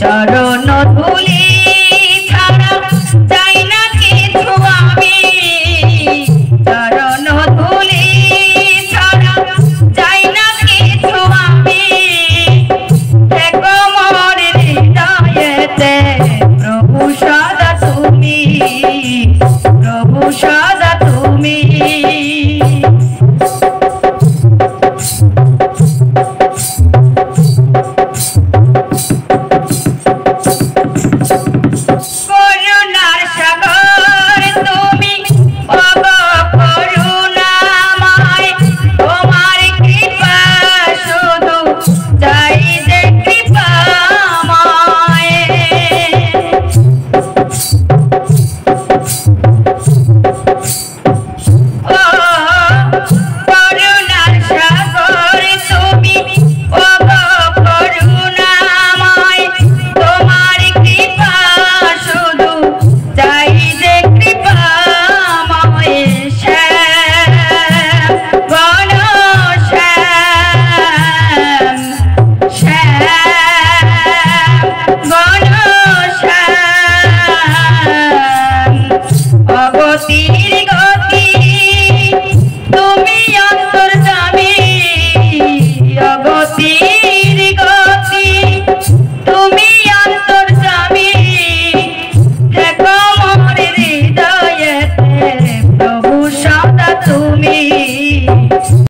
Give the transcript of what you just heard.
চরণ ধুলি ছাড়া চাই না কিছু আমি, চরণ ধুলি ছাড়া চাই না কিছু আমি। দেখো মোর হৃদয়েতে প্রভু সদা তুমি, প্রভু সদা তুমি। অগতির